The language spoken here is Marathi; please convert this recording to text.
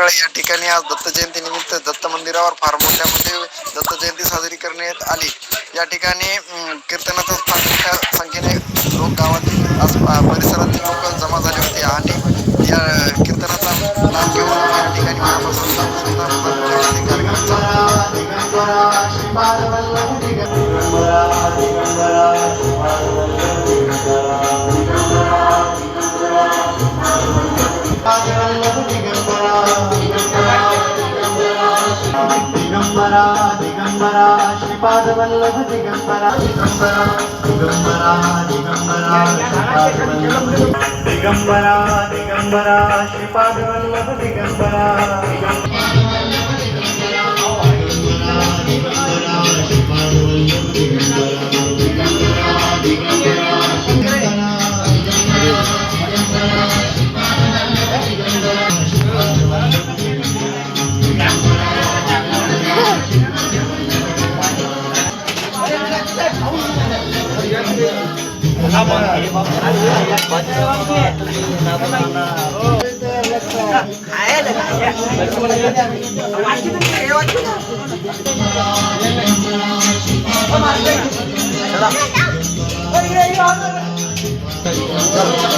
मंडळ या ठिकाणी आज दत्त जयंती निमित्त दत्त मंदिरावर फार मोठ्यामध्ये दत्त जयंती साजरी करण्यात आली। या ठिकाणी कीर्तनातच फार मोठ्या संख्येने लोक गावातील परिसरातील लोक जमा झाले होते आणि या कीर्तनाचा लाभ घेऊन या ठिकाणी महाप्रसाद सुद्धा मोठ्या कार्यक्रम दिगंबरा दिगंबरा श्रीपाद वल्लभ दिगंबरा दिगंबरा दिगंबरा दिगंबरा दिगंबरा दिगंबरा श्रीपाद वल्लभ दिगंबरा चला